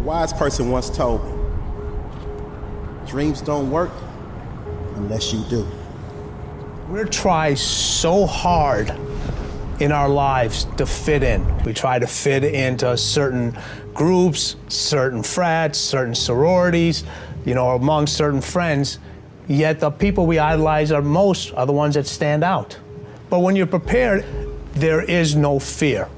wise person once told me, dreams don't work unless you do. We try so hard in our lives to fit in. We try to fit into certain groups, certain frats, certain sororities, among certain friends, yet the people we idolize most are the ones that stand out. But when you're prepared, there is no fear.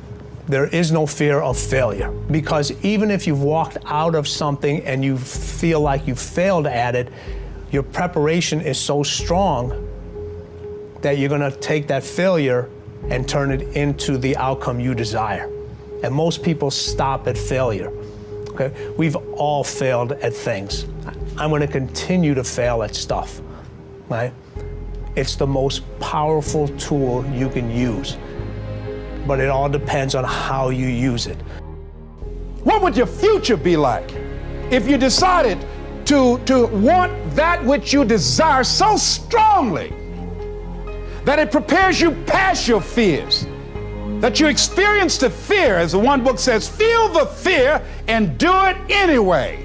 There is no fear of failure, because even if you've walked out of something and you feel like you failed at it, your preparation is so strong that you're gonna take that failure and turn it into the outcome you desire. And most people stop at failure, okay? We've all failed at things. I'm gonna continue to fail at stuff, right? It's the most powerful tool you can use, but it all depends on how you use it. What would your future be like if you decided to want that which you desire so strongly that it prepares you past your fears, that you experience the fear, as the one book says, feel the fear and do it anyway?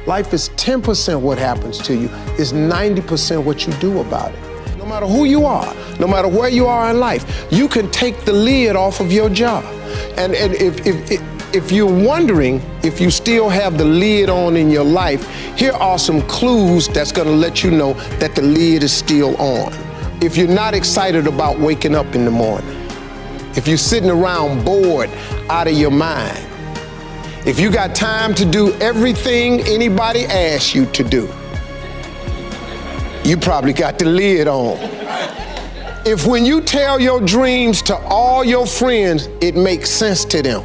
Life is 10% what happens to you, it's 90% what you do about it. No matter who you are, no matter where you are in life, you can take the lid off of your job. And if you're wondering if you still have the lid on in your life, here are some clues that's gonna let you know that the lid is still on. If you're not excited about waking up in the morning, if you're sitting around bored out of your mind, if you got time to do everything anybody asks you to do, you probably got the lid on. If when you tell your dreams to all your friends, it makes sense to them,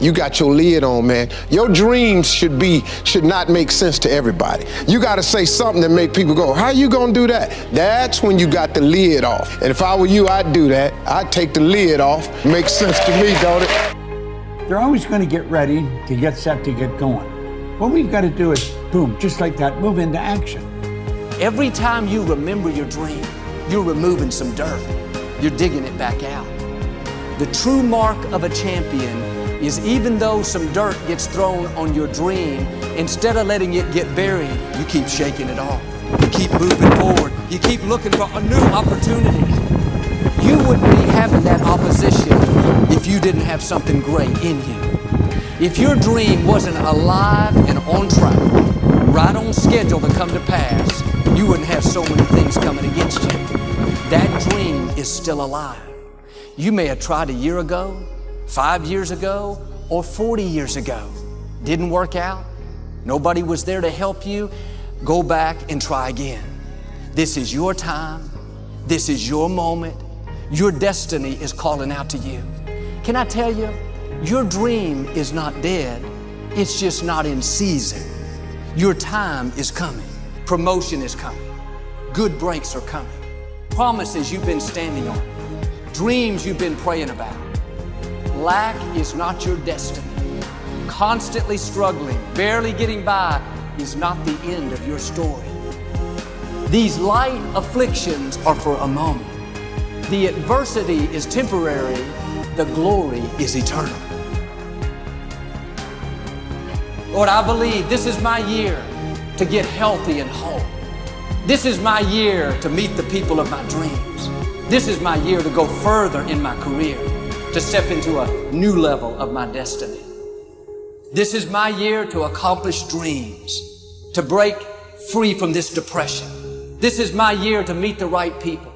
you got your lid on, man. Your dreams should not make sense to everybody. You gotta say something that make people go, how you gonna do that? That's when you got the lid off. And if I were you, I'd do that. I'd take the lid off. Makes sense to me, don't it? They're always gonna get ready to get set to get going. What we've gotta do is, boom, just like that, move into action. Every time you remember your dream, you're removing some dirt. You're digging it back out. The true mark of a champion is, even though some dirt gets thrown on your dream, instead of letting it get buried, you keep shaking it off. You keep moving forward. You keep looking for a new opportunity. You wouldn't be having that opposition if you didn't have something great in you. If your dream wasn't alive and on track, right on schedule to come to pass, you wouldn't have so many things coming against you. That dream is still alive. You may have tried a year ago, 5 years ago, or 40 years ago. Didn't work out. Nobody was there to help you. Go back and try again. This is your time. This is your moment. Your destiny is calling out to you. Can I tell you, your dream is not dead. It's just not in season. Your time is coming. Promotion is coming. Good breaks are coming. Promises you've been standing on. Dreams you've been praying about. Lack is not your destiny. Constantly struggling, barely getting by is not the end of your story. These light afflictions are for a moment. The adversity is temporary. The glory is eternal. Lord, I believe this is my year to get healthy and whole. This is my year to meet the people of my dreams. This is my year to go further in my career, to step into a new level of my destiny. This is my year to accomplish dreams, to break free from this depression. This is my year to meet the right people.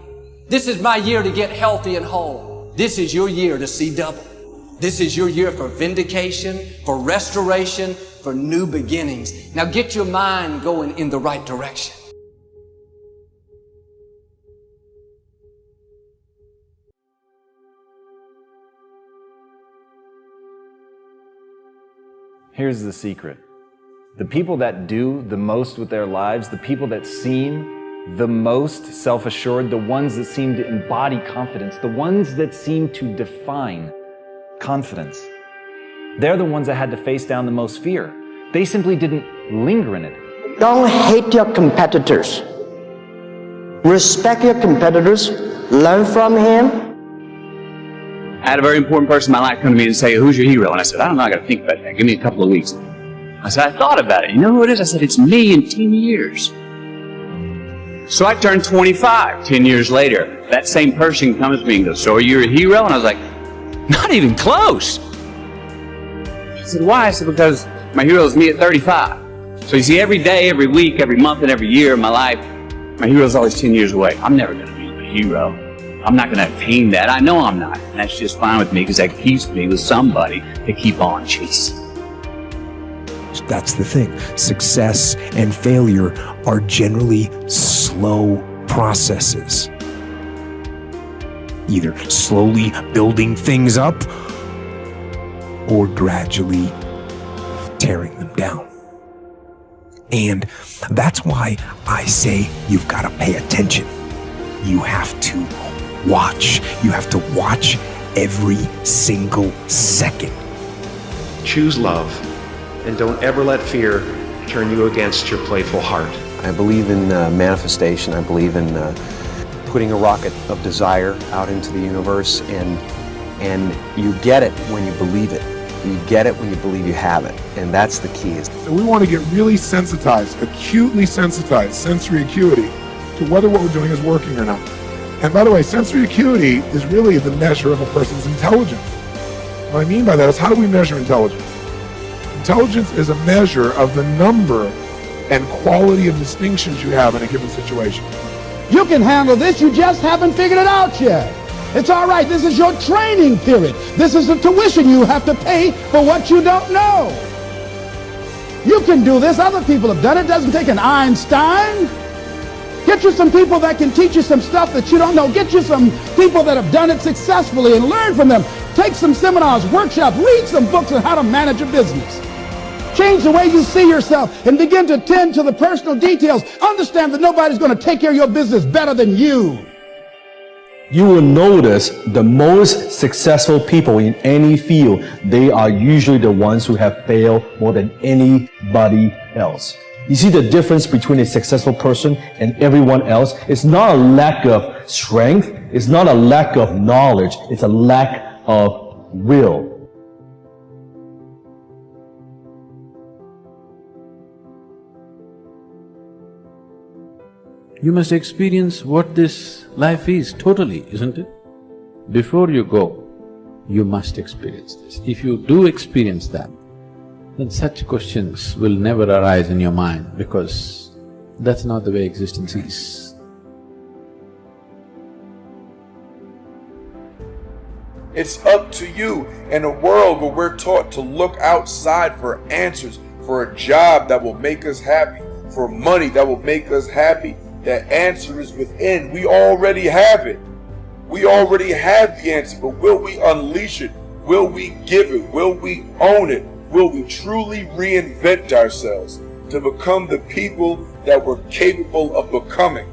This is my year to get healthy and whole. This is your year to see double. This is your year for vindication, for restoration, for new beginnings. Now get your mind going in the right direction. Here's the secret. The people that do the most with their lives, the people that seem the most self-assured, the ones that seem to embody confidence, the ones that seem to define confidence, they're the ones that had to face down the most fear. They simply didn't linger in it. Don't hate your competitors. Respect your competitors, learn from him. I had a very important person in my life come to me and say, who's your hero? And I said, I don't know, I got to think about that. Give me a couple of weeks. I said, I thought about it. You know who it is? I said, it's me in 10 years. So I turned 25 10 years later. That same person comes to me and goes, so are you a hero? And I was like, not even close. I said, why? I said, because my hero is me at 35. So you see, every day, every week, every month, and every year of my life, my hero is always 10 years away. I'm never going to be a hero. I'm not going to attain that. I know I'm not. And that's just fine with me because that keeps me with somebody to keep on chasing. That's the thing. Success and failure are generally slow processes. Either slowly building things up or gradually tearing them down. And that's why I say you've got to pay attention. You have to watch. You have to watch every single second. Choose love, and don't ever let fear turn you against your playful heart. I believe in manifestation. I believe in putting a rocket of desire out into the universe, and you get it when you believe it. You get it when you believe you have it, and that's the key. So we want to get really sensitized, acutely sensitized, sensory acuity, to whether what we're doing is working or not. And by the way, sensory acuity is really the measure of a person's intelligence. What I mean by that is, how do we measure intelligence? Intelligence is a measure of the number and quality of distinctions you have in a given situation. You can handle this, you just haven't figured it out yet. It's all right, this is your training period. This is the tuition you have to pay for what you don't know. You can do this, other people have done it. It doesn't take an Einstein. Get you some people that can teach you some stuff that you don't know. Get you some people that have done it successfully and learn from them. Take some seminars, workshops, read some books on how to manage a business. Change the way you see yourself and begin to tend to the personal details. Understand that nobody's going to take care of your business better than you. You will notice the most successful people in any field, they are usually the ones who have failed more than anybody else. You see the difference between a successful person and everyone else? It's not a lack of strength, it's not a lack of knowledge, it's a lack of will. You must experience what this life is totally, isn't it? Before you go, you must experience this. If you do experience that, then such questions will never arise in your mind, because that's not the way existence is. It's up to you in a world where we're taught to look outside for answers, for a job that will make us happy, for money that will make us happy. The answer is within. We already have it. We already have the answer, but will we unleash it? Will we give it? Will we own it? Will we truly reinvent ourselves to become the people that we're capable of becoming?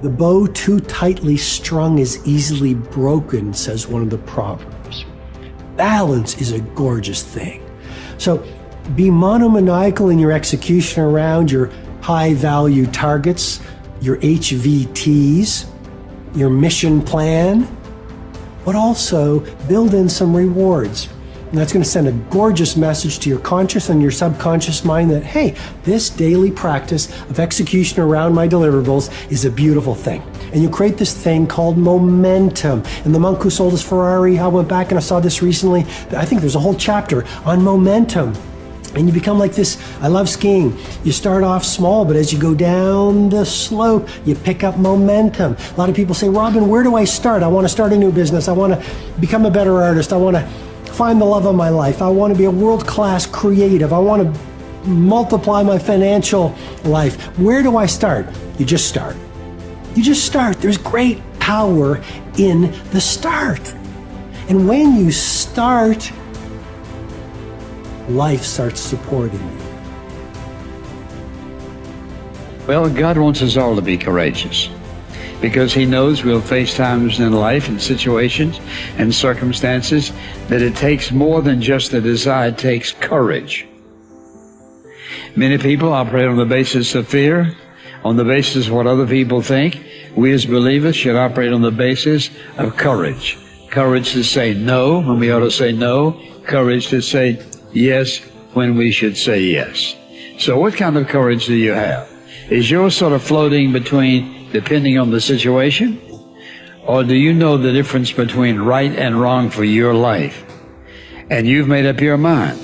The bow too tightly strung is easily broken, says one of the proverbs. Balance is a gorgeous thing. So be monomaniacal in your execution around your high-value targets, your HVTs, your mission plan, but also build in some rewards. And that's going to send a gorgeous message to your conscious and your subconscious mind that, hey, this daily practice of execution around my deliverables is a beautiful thing. And you create this thing called momentum. And the monk who sold his Ferrari, I went back and I saw this recently. I think there's a whole chapter on momentum. And you become like this. I love skiing. You start off small, but as you go down the slope, you pick up momentum. A lot of people say, Robin, where do I start? I want to start a new business. I want to become a better artist. I want to find the love of my life. I want to be a world-class creative. I want to multiply my financial life. Where do I start? You just start. You just start. There's great power in the start. And when you start, life starts supporting you. Well, God wants us all to be courageous, because He knows we'll face times in life and situations and circumstances that it takes more than just the desire, it takes courage. Many people operate on the basis of fear, on the basis of what other people think. We as believers should operate on the basis of courage. Courage to say no when we ought to say no. Courage to say yes when we should say yes. So what kind of courage do you have? Is yours sort of floating between depending on the situation? Or do you know the difference between right and wrong for your life? And you've made up your mind.